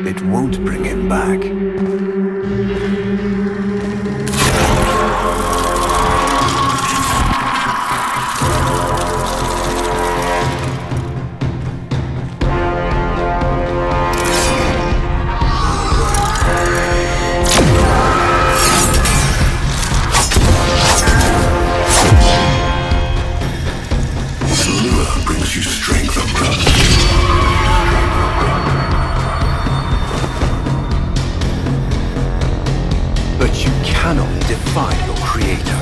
it won't bring him back. Defy your creator.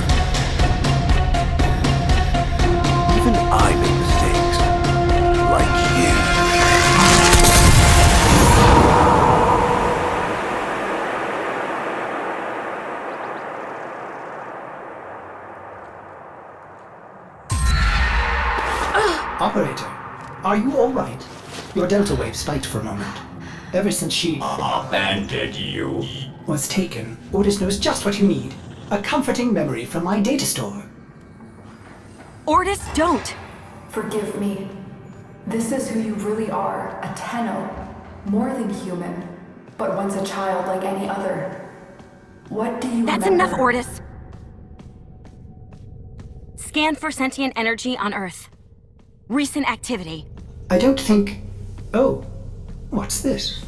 Even I make mistakes, like you. Operator, are you all right? Your delta wave spiked for a moment. Ever since she abandoned you. was taken, Ordis knows just what you need. A comforting memory from my data store. Ordis, don't! Forgive me. This is who you really are, a Tenno. More than human, but once a child like any other. What do you That's remember? enough, Ordis! Scan for sentient energy on Earth. Recent activity. I don't think... Oh, what's this?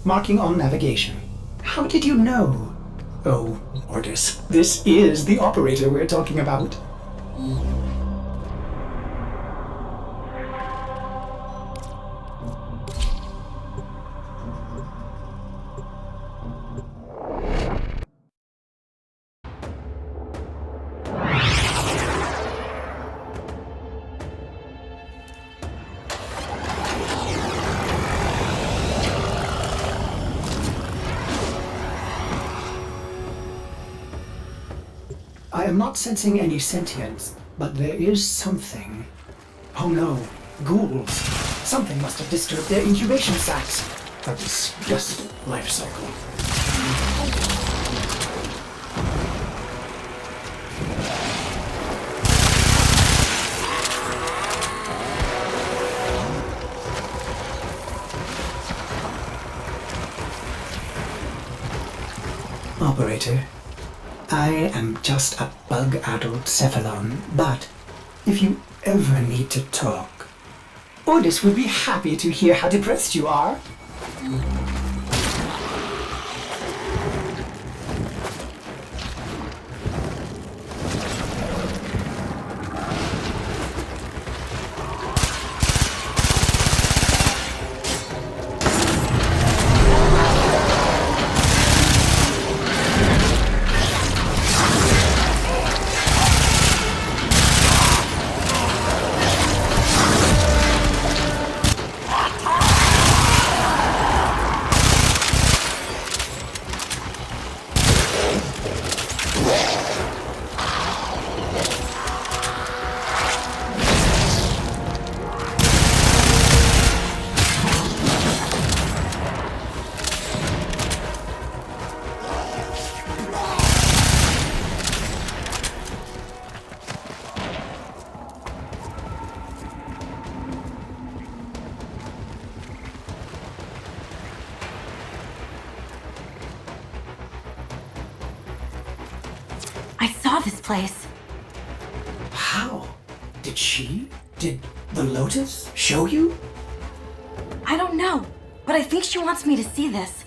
Marking on navigation. How did you know? Oh, Ordis, this is the operator we're talking about. I am not sensing any sentience, but there is something. Oh no, ghouls. Something must have disturbed their incubation sacs. That was just life cycle. Operator, I am just a bug-addled cephalon, but if you ever need to talk, Ordis would be happy to hear how depressed you are. This place. How? Did the Lotus show you? I don't know, but I think she wants me to see this.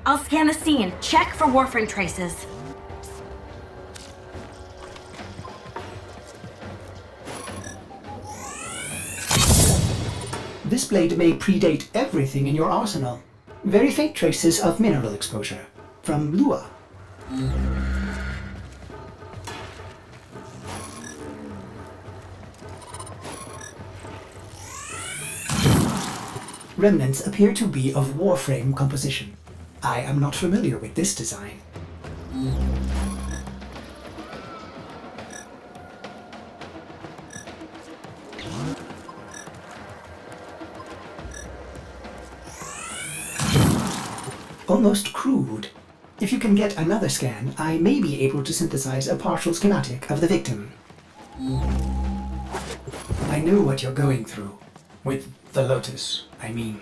I'll scan the scene, check for Warframe traces. This blade may predate everything in your arsenal. Very faint traces of mineral exposure. From Lua. Remnants appear to be of Warframe composition. I am not familiar with this design. Almost crude. If you can get another scan, I may be able to synthesize a partial schematic of the victim. I know what you're going through. With the Lotus, I mean.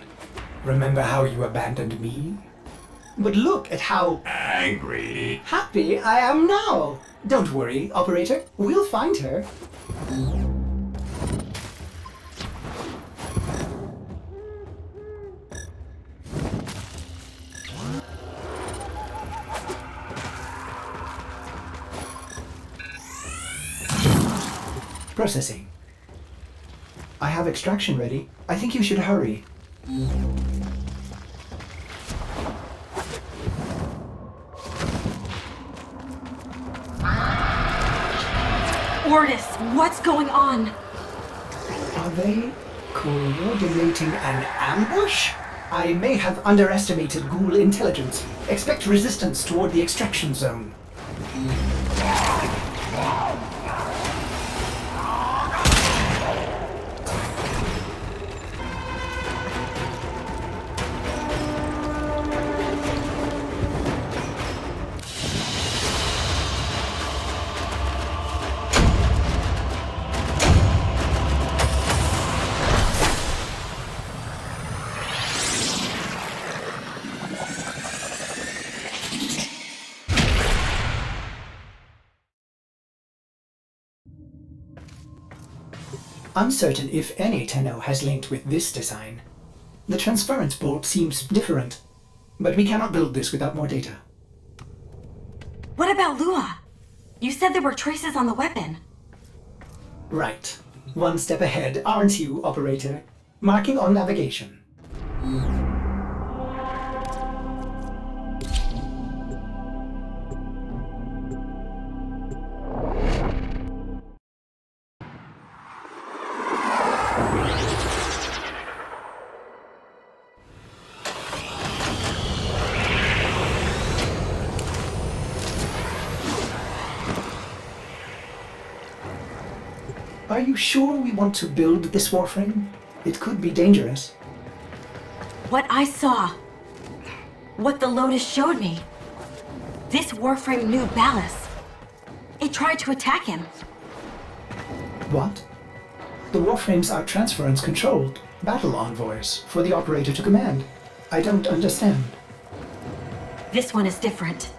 Remember how you abandoned me? But look at how Angry. happy I am now! Don't worry, operator. We'll find her. Processing. I have extraction ready. I think you should hurry. Ortis, what's going on? Are they coordinating an ambush? I may have underestimated ghoul intelligence. Expect resistance toward the extraction zone. Uncertain if any Tenno has linked with this design. The transference bolt seems different, but we cannot build this without more data. What about Lua? You said there were traces on the weapon. Right. One step ahead, aren't you, operator? Marking on navigation. Are you sure we want to build this Warframe? It could be dangerous. What I saw. What the Lotus showed me. This Warframe knew Ballas. It tried to attack him. What? The Warframes are transference controlled battle envoys for the operator to command. I don't understand. This one is different.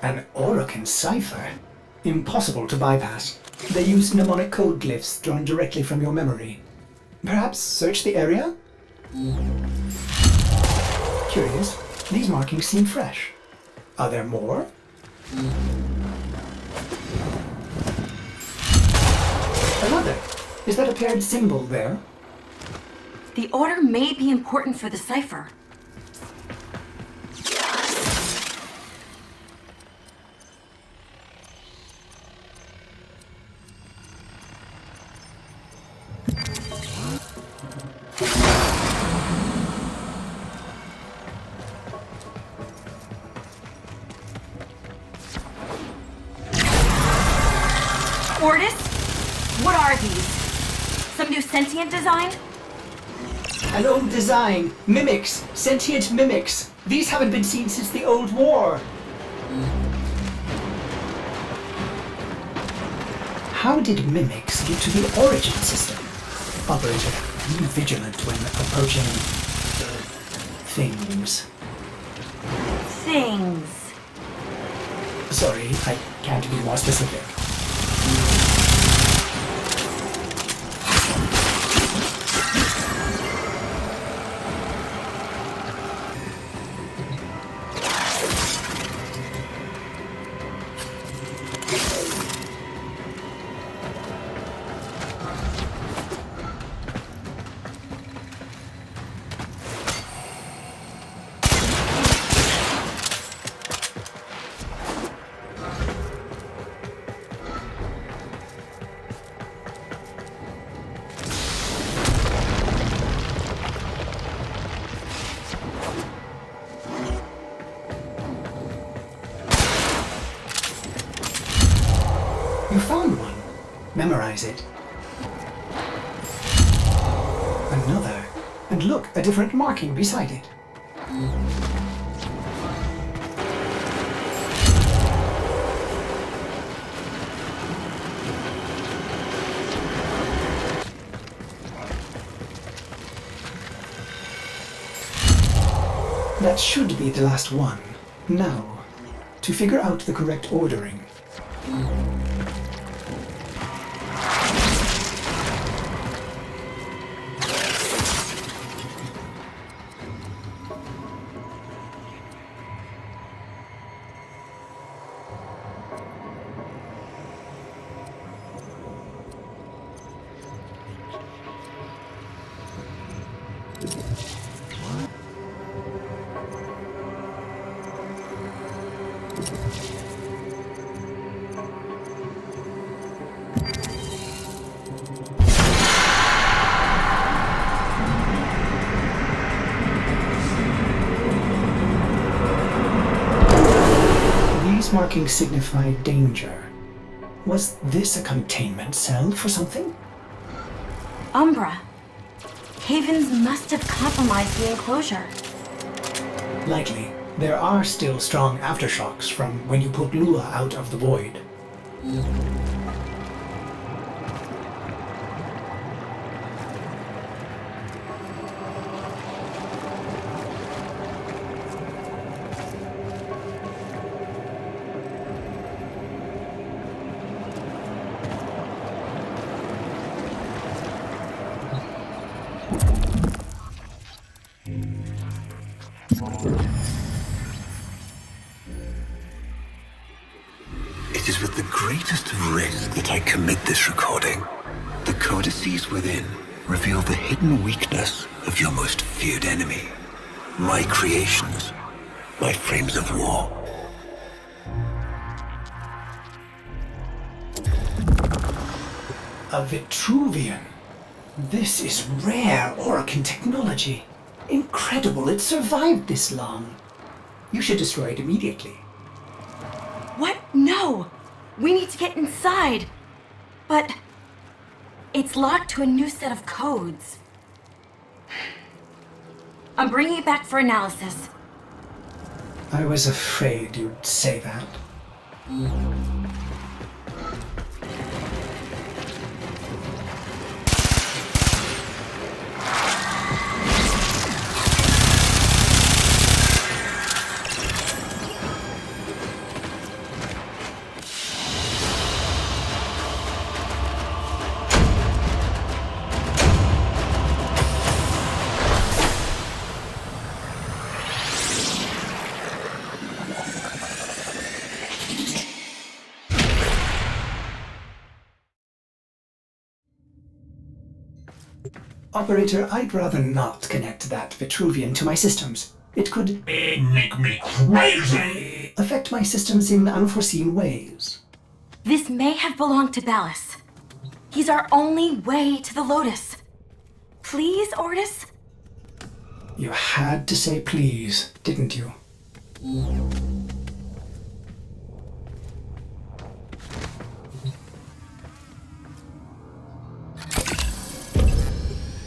An Orokin cipher? Impossible to bypass. They use mnemonic code glyphs drawn directly from your memory. Perhaps search the area? Curious. These markings seem fresh. Are there more? Another. Is that a paired symbol there? The order may be important for the cipher. Ortis? What are these? Some new sentient design? An old design. Mimics. Sentient mimics. These haven't been seen since the old war. How did mimics get to the origin system? Operator, be vigilant when approaching things. Things. Sorry, I can't be more specific. You found one. Memorize it. Another. And look, a different marking beside it. That should be the last one. Now, to figure out the correct ordering. These markings signify danger. Was this a containment cell for something? Umbra. Havens must have compromised the enclosure. Likely. There are still strong aftershocks from when you put Lua out of the void. It is with the greatest of risk that I commit this recording. The codices within reveal the hidden weakness of your most feared enemy. My creations, my frames of war. A Vitruvian. This is rare Orokin technology. Incredible it survived this long. You should destroy it immediately. What? No! We need to get inside! But it's locked to a new set of codes. I'm bringing it back for analysis. I was afraid you'd say that. Operator, I'd rather not connect that Vitruvian to my systems. It could Make me crazy! affect my systems in unforeseen ways. This may have belonged to Ballas. He's our only way to the Lotus. Please, Ortis? You had to say please, didn't you?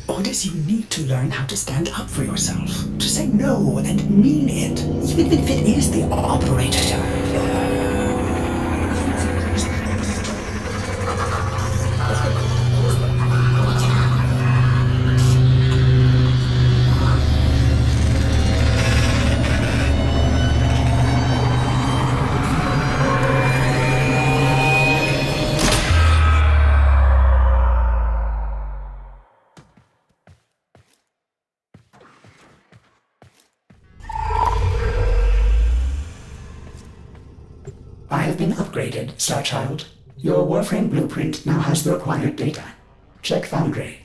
Ordis, you need to learn how to stand up for yourself. To say no and mean it, even if it is the operator. I have been upgraded, Starchild. Your Warframe blueprint now has the required data. Check Foundry.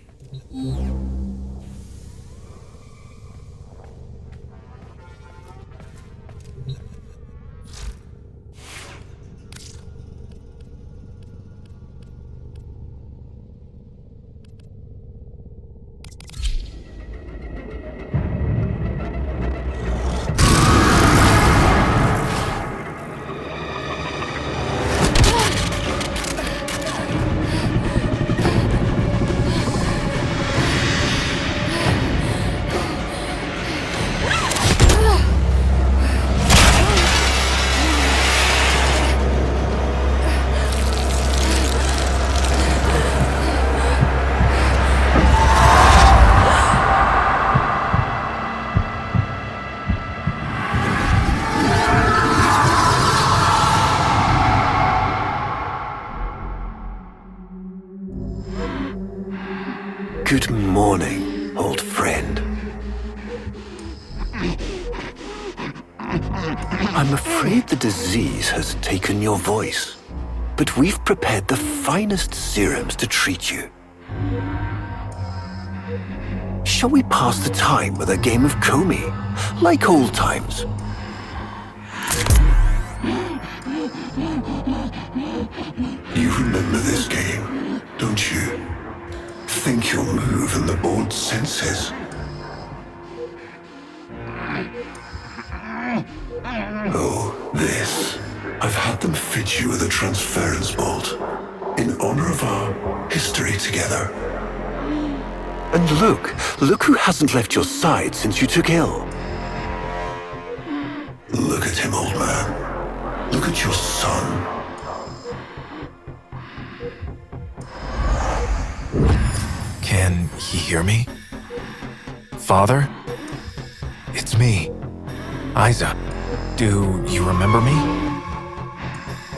Good morning, old friend. I'm afraid the disease has taken your voice, but we've prepared the finest serums to treat you. Shall we pass the time with a game of Comey, like old times? You remember this game, don't you? Think you'll move in the board senses. Oh, this. I've had them fit you with a transference bolt in honor of our history together. And look who hasn't left your side since you took ill. Look at him, old man. Look at your son. Can he hear me? Father? It's me, Isa. Do you remember me?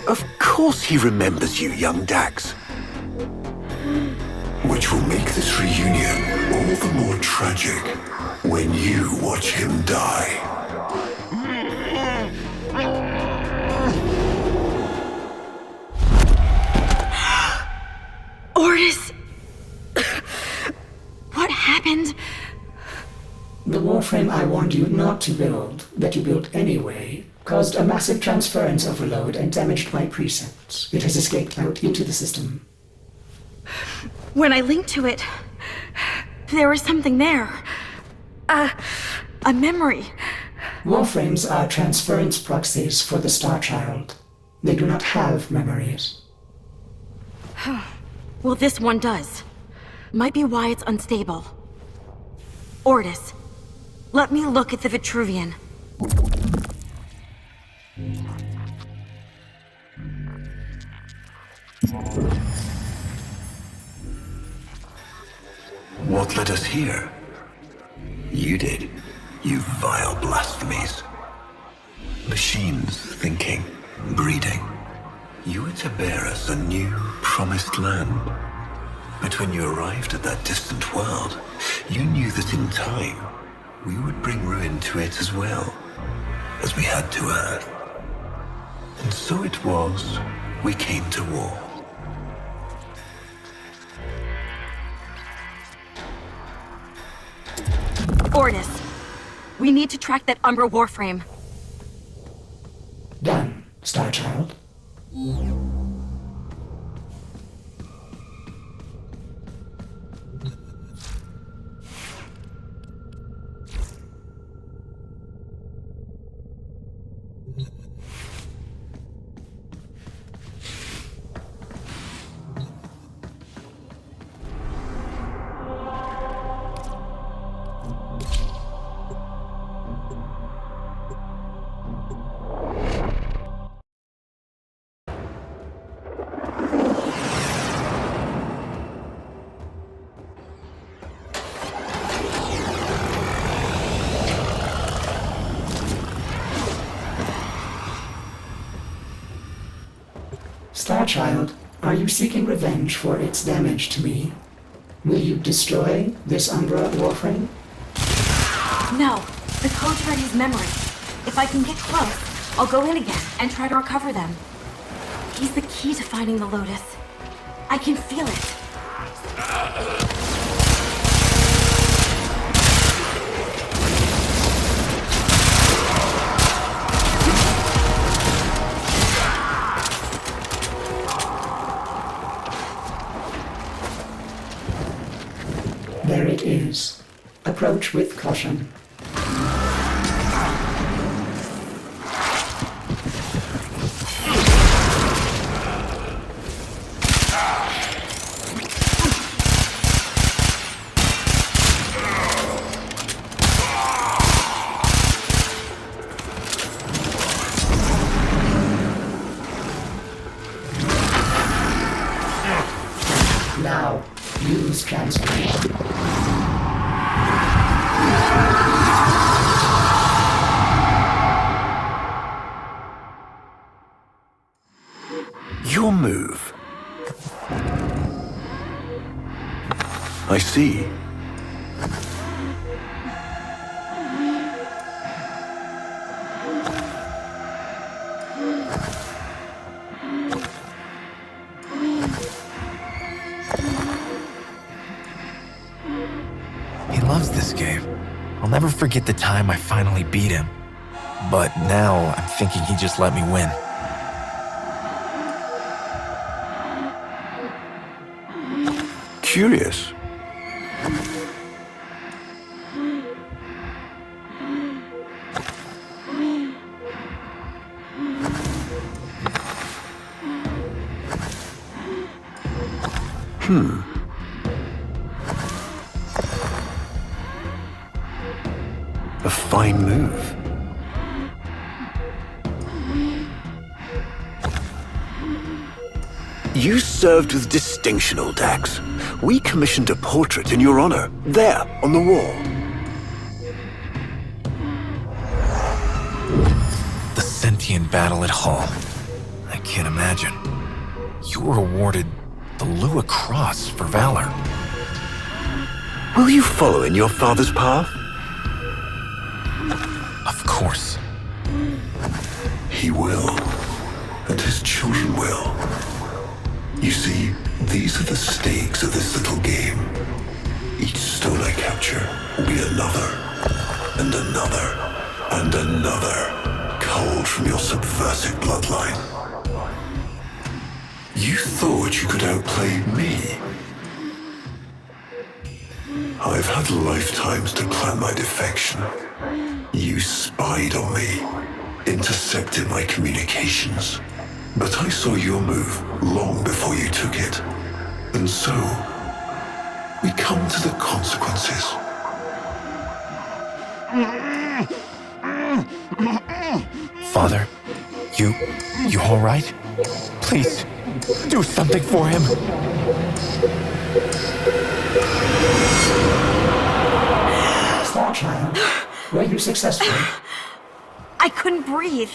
Of course he remembers you, young Dax. Which will make this reunion all the more tragic when you watch him die. Ordis! What happened? The Warframe I warned you not to build, that you built anyway, caused a massive transference overload and damaged my precepts. It has escaped out into the system. When I linked to it, there was something there. A memory. Warframes are transference proxies for the Star Child. They do not have memories. Well, this one does. Might be why it's unstable. Ordis, let me look at the Vitruvian. What led us here? You did, you vile blasphemies. Machines thinking, breeding. You were to bear us a new, promised land. But when you arrived at that distant world, you knew that in time, we would bring ruin to it as well, as we had to Earth. And so it was, we came to war. Ordis, we need to track that Umbra Warframe. Done, Star Child. Starchild, are you seeking revenge for its damage to me? Will you destroy this Umbra Warframe? No, the code's ready as memory. If I can get close, I'll go in again and try to recover them. He's the key to finding the Lotus. I can feel it. There it is. Approach with caution. Now, use transfer. Your move. I see. He loves this game. I'll never forget the time I finally beat him. But now I'm thinking he just let me win. Curious. A fine move. You served with distinction, old Dax. We commissioned a portrait in your honor, there, on the wall. The Sentient battle at Hall. I can't imagine. You were awarded the Lua Cross for valor. Will you follow in your father's path? Of course. He will, and his children will. You see, these are the stakes of this little game. Each stone I capture will be another, and another, and another, culled from your subversive bloodline. You thought you could outplay me? I've had lifetimes to plan my defection. You spied on me, intercepted my communications. But I saw your move long before you took it. And so, we come to the consequences. Father, you all right? Please, do something for him. Star Child, were you successful? I couldn't breathe.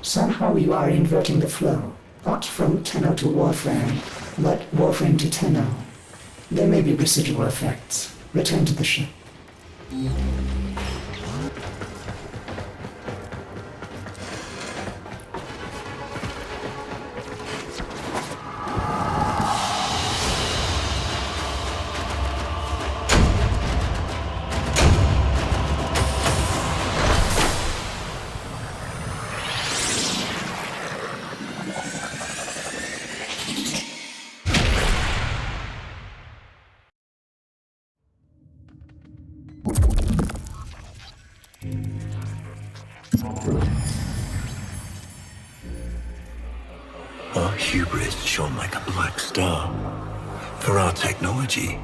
Somehow you are inverting the flow. Not from Tenno to Warframe, but Warframe to Tenno. There may be residual effects. Return to the ship. Our hubris shone like a black star. For our technology,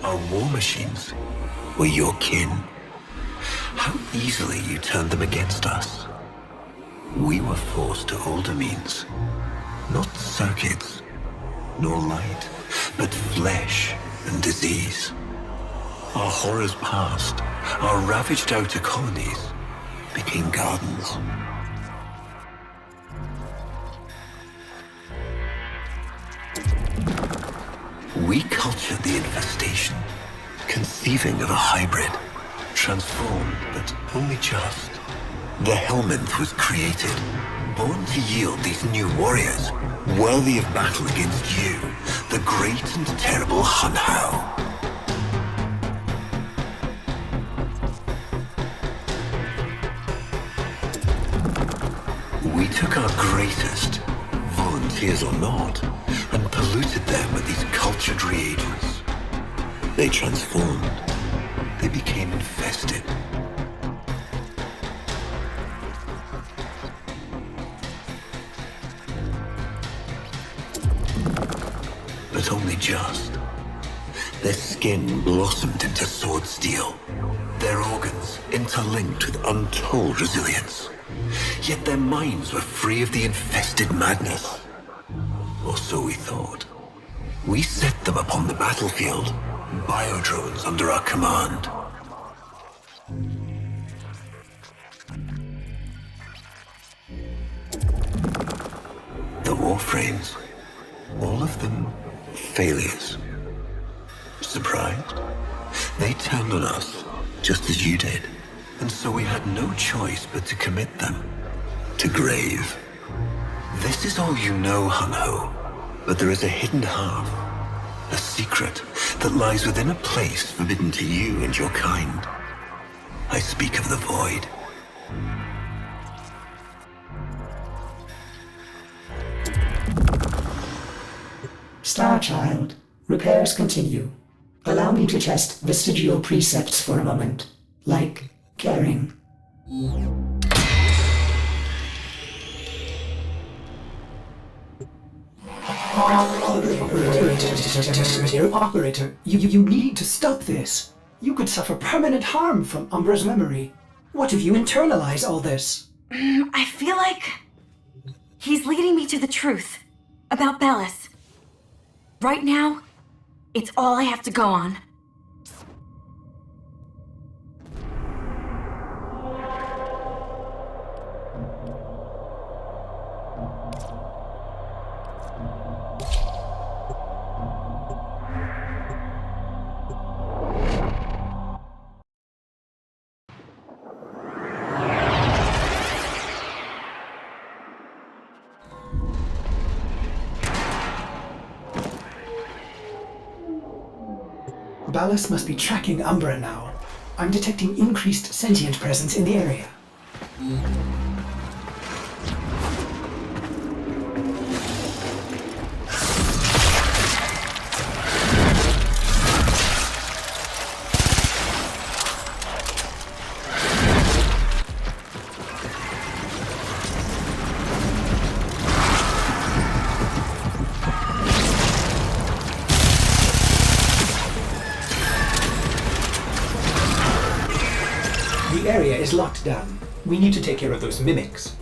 our war machines were your kin. How easily you turned them against us. We were forced to older means. Not circuits, nor light, but flesh and disease. Our horrors passed, our ravaged outer colonies became gardens. We cultured the infestation, conceiving of a hybrid, transformed, but only just. The Helminth was created, born to yield these new warriors, worthy of battle against you, the great and terrible Hunhao. We took our greatest, volunteers or not, and polluted them with these cultured reagents. They transformed. They became infested. But only just. Their skin blossomed into sword steel. Their organs interlinked with untold resilience. Yet their minds were free of the infested madness. Or so we thought. We set them upon the battlefield, biodrones under our command. The Warframes, all of them failures. Surprised? They turned on us, just as you did. And so we had no choice but to commit them to grave. This is all you know, Hun-Ho, but there is a hidden half, a secret that lies within a place forbidden to you and your kind. I speak of the void. Star Child, repairs continue. Allow me to test vestigial precepts for a moment, like caring. Operator, you need to stop this. You could suffer permanent harm from Umbra's memory. What if you internalize all this? I feel like he's leading me to the truth about Ballas. Right now, it's all I have to go on. Ballas must be tracking Umbra now. I'm detecting increased sentient presence in the area. The area is locked down. We need to take care of those mimics.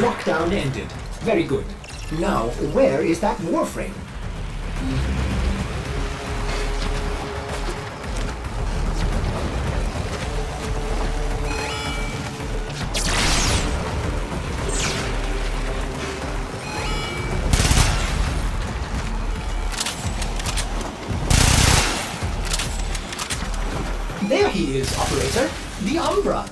Lockdown ended. Very good. Now, where is that Warframe? There he is, operator. The Umbra.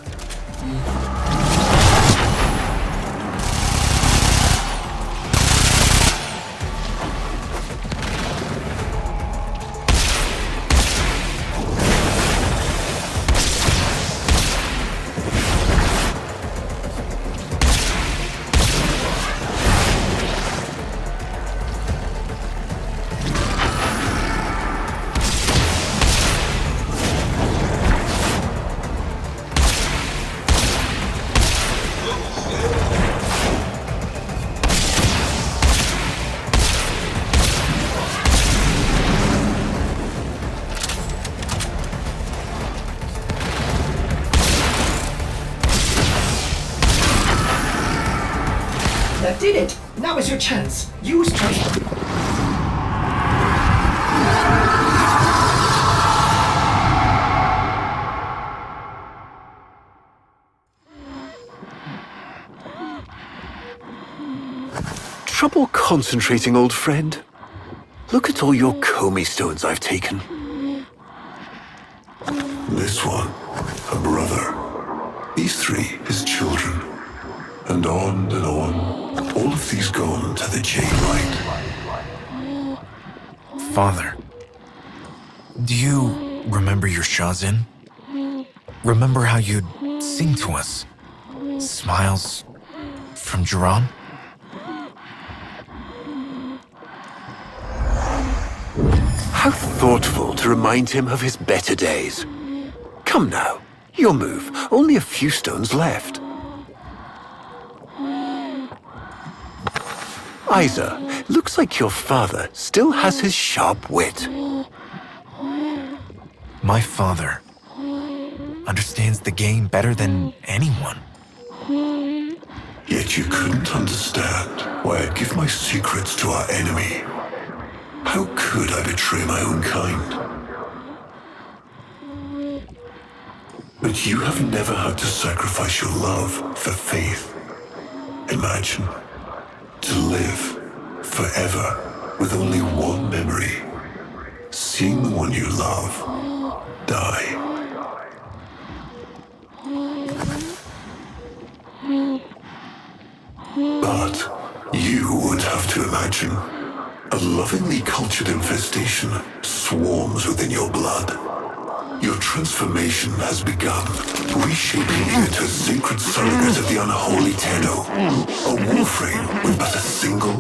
That did it! Now is your chance. Use trust. Trouble concentrating, old friend? Look at all your Comey stones I've taken. This one, a brother. These three, his children. And on and on. All of these gone to the Jade Light. Father, do you remember your Shazin? Remember how you'd sing to us? Smiles from Jiran? How thoughtful to remind him of his better days. Come now, your move. Only a few stones left. Isa, Looks like your father still has his sharp wit. My father understands the game better than anyone. Yet you couldn't understand why I'd give my secrets to our enemy. How could I betray my own kind? But you have never had to sacrifice your love for faith. Imagine to live forever with only one memory. Seeing the one you love die. But you would have to imagine a lovingly cultured infestation swarms within your blood. Your transformation has begun, reshaping you into a sacred surrogate of the unholy Tenno, a Warframe with but a single,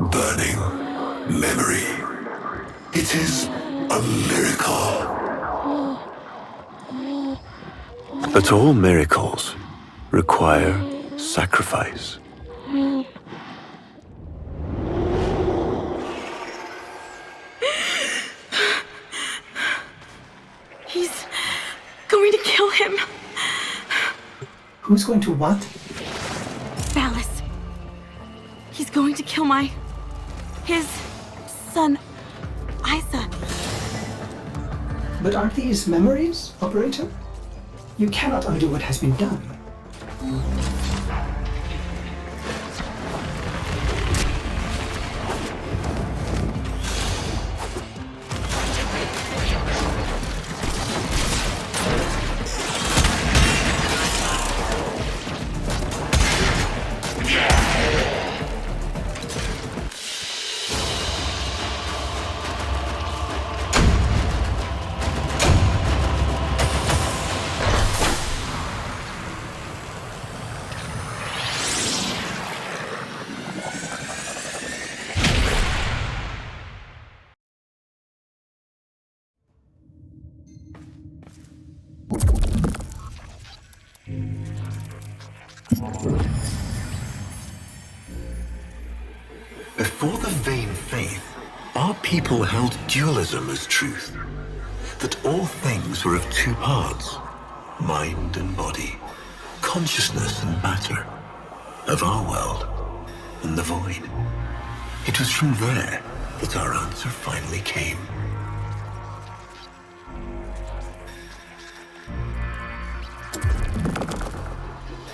burning memory. It is a miracle. But all miracles require sacrifice. He's going to kill him. Who's going to what? Ballas. He's going to kill his son, Isa. But aren't these memories, Operator? You cannot undo what has been done. Before the vain faith, our people held dualism as truth. That all things were of two parts, mind and body, consciousness and matter, of our world and the void. It was from there that our answer finally came.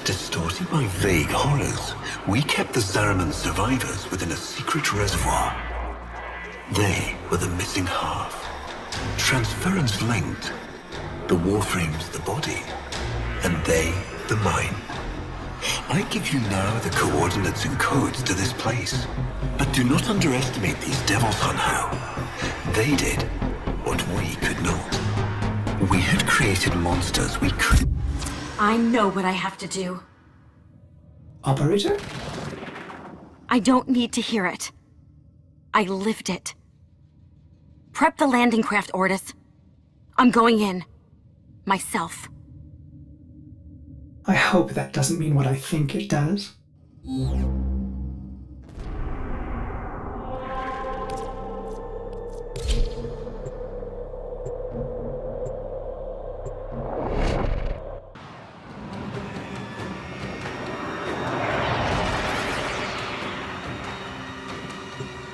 Distorted by vague horrors, we kept the Zariman survivors within a secret reservoir. They were the missing half. Transference linked. The Warframe's the body, and they the mind. I give you now the coordinates and codes to this place, but do not underestimate these devils somehow. They did what we could not. We had created monsters we could. I know what I have to do. Operator? I don't need to hear it. I lived it. Prep the landing craft, Ordis. I'm going in. Myself. I hope that doesn't mean what I think it does.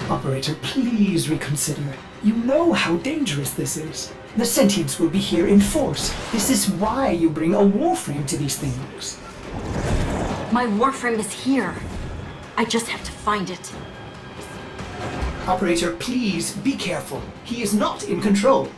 Operator, please reconsider. You know how dangerous this is. The Sentients will be here in force. This is why you bring a Warframe to these things. My Warframe is here. I just have to find it. Operator, please be careful. He is not in control.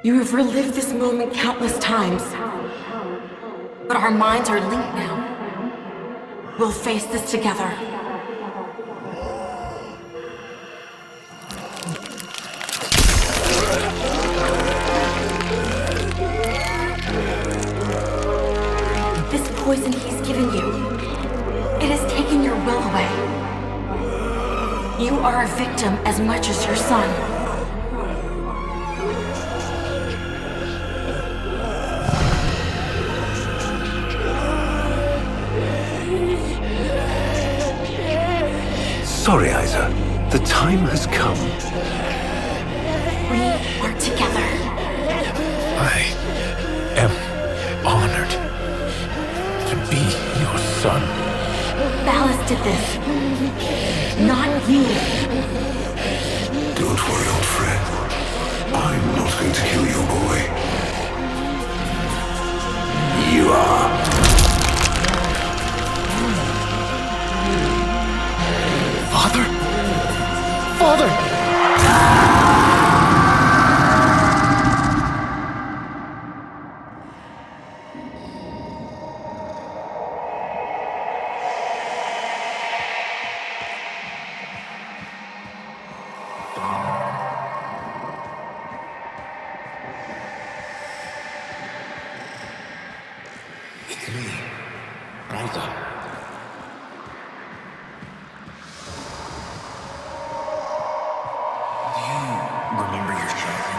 You have relived this moment countless times. But our minds are linked now. We'll face this together. This poison he's given you, it has taken your will away. You are a victim as much as your son. Sorry, Isa. The time has come. We are together. I am honored to be your son. Ballas did this. Not you. Don't worry, old friend. I'm not going to kill your boy. You are. Father? Father! It's me, Nota. Do you remember your children?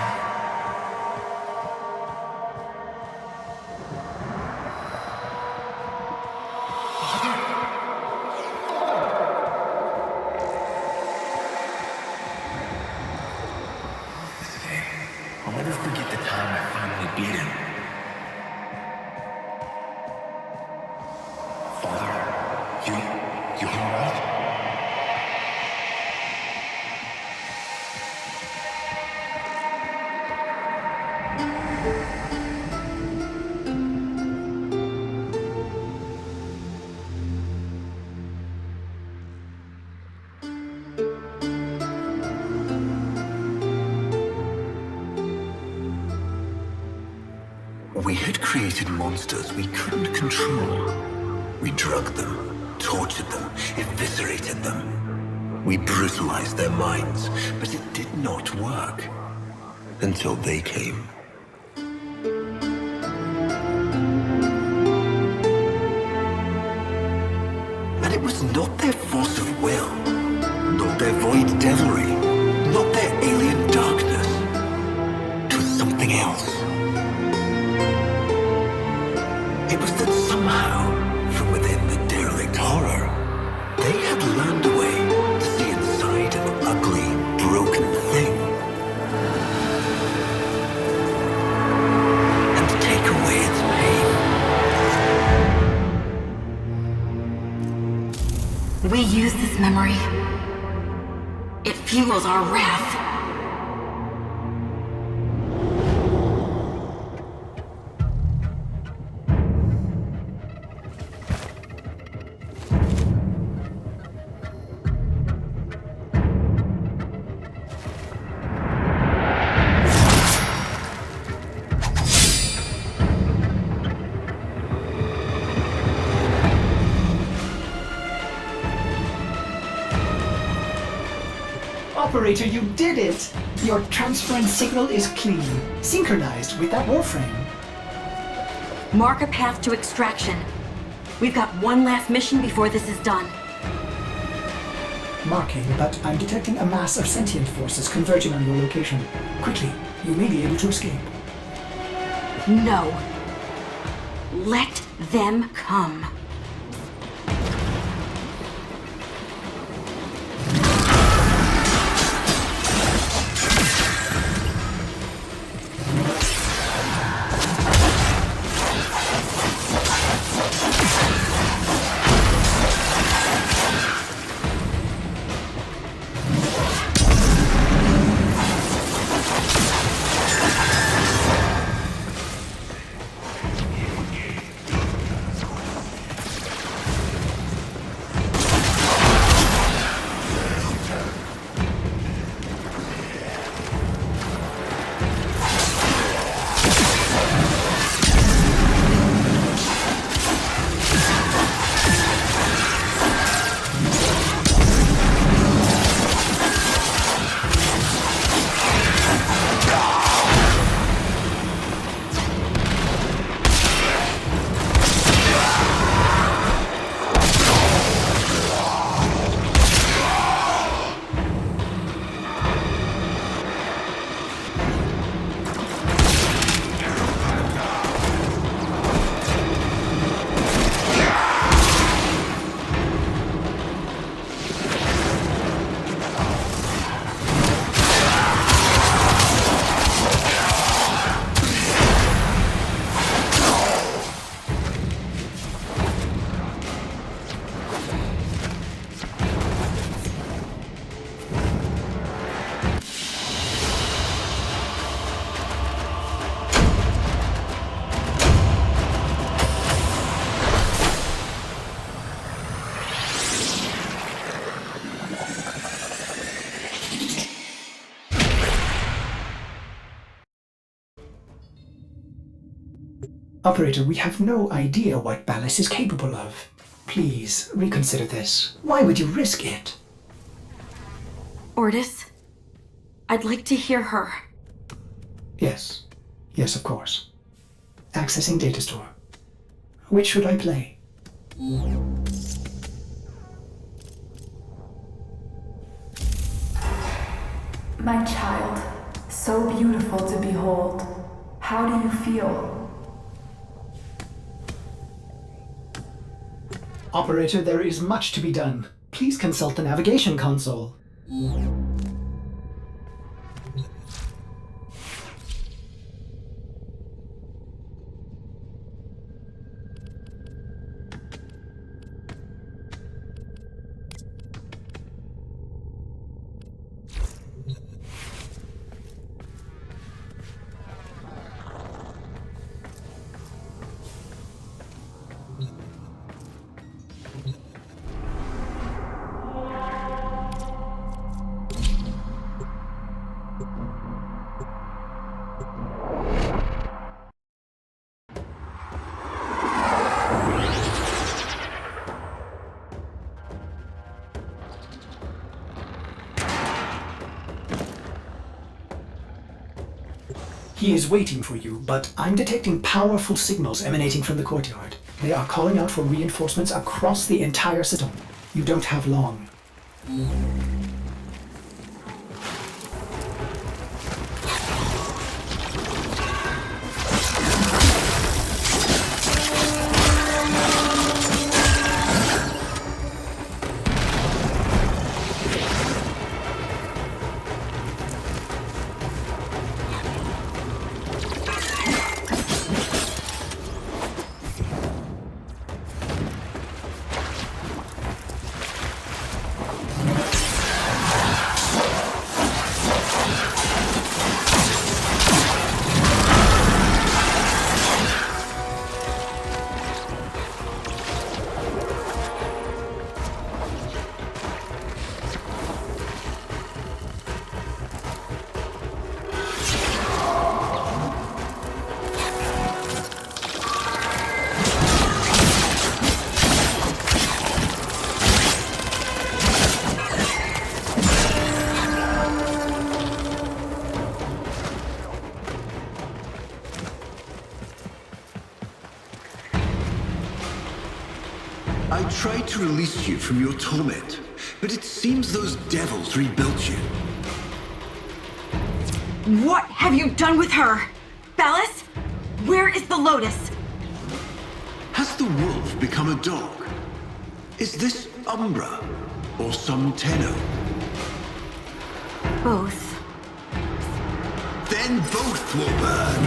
I'll never forget the time I finally beat him. Father, you alright? We had created monsters we couldn't control. We drugged them, tortured them, eviscerated them. We brutalized their minds, but it did not work. Until they came. And it was not their force of will, not their void devilry, not their alien darkness. It was something else. It was that somehow, from within the derelict horror, they had learned a way to see inside an ugly, broken thing. And take away its pain. We use this memory. It fuels our wrath. Operator, you did it! Your transference signal is clean, synchronized with that Warframe. Mark a path to extraction. We've got one last mission before this is done. Marking, but I'm detecting a mass of sentient forces converging on your location. Quickly, you may be able to escape. No. Let them come. Operator, we have no idea what Ballas is capable of. Please, reconsider this. Why would you risk it? Ordis, I'd like to hear her. Yes. Yes, of course. Accessing data store. Which should I play? My child, so beautiful to behold. How do you feel? Operator, there is much to be done. Please consult the navigation console. He is waiting for you, but I'm detecting powerful signals emanating from the courtyard. They are calling out for reinforcements across the entire system. You don't have long. I tried to release you from your torment, but it seems those devils rebuilt you. What have you done with her? Ballas? Where is the Lotus? Has the wolf become a dog? Is this Umbra or some Tenno? Both. Then both will burn.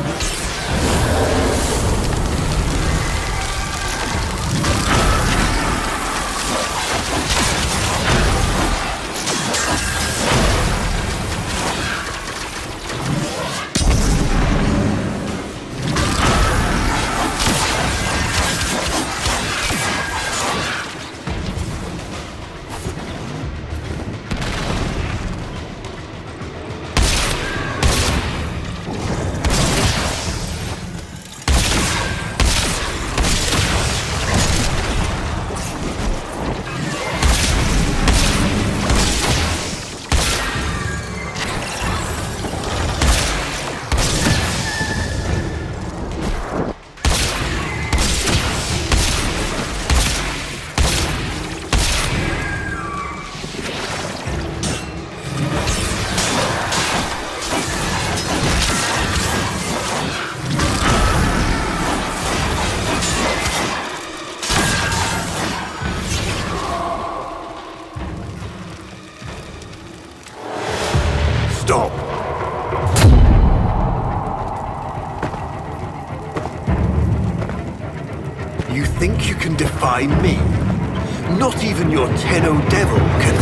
Stop! You think you can defy me? Not even your Tenno devil can.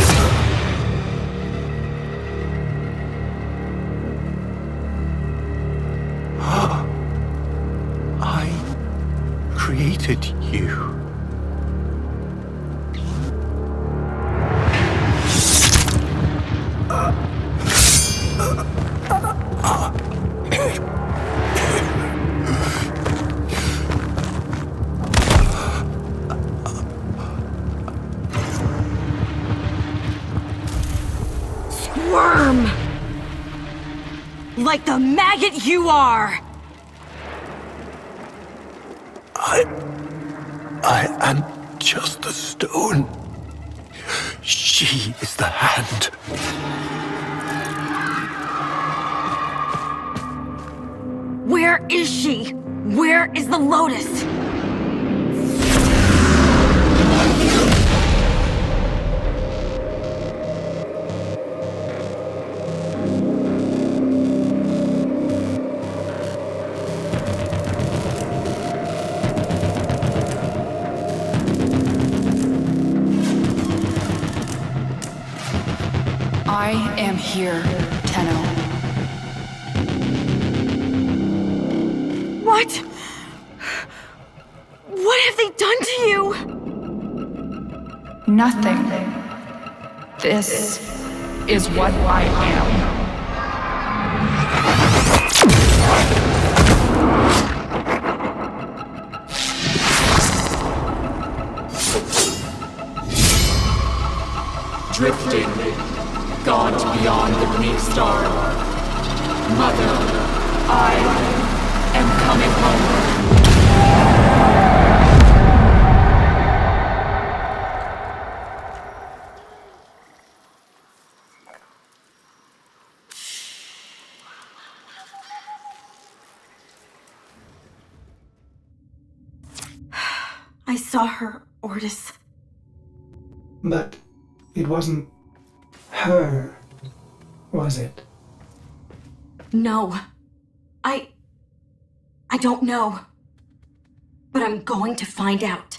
I created you. Like the maggot you are! I am just the stone. She is the hand. Where is she? Where is the lotus? I am here, Tenno. What? What have they done to you? Nothing. This is what I am. Drifting, gaunt beyond the Greek star. Mother, I am coming home. I saw her, Ortis. But it wasn't her, was it? No. I don't know. But I'm going to find out.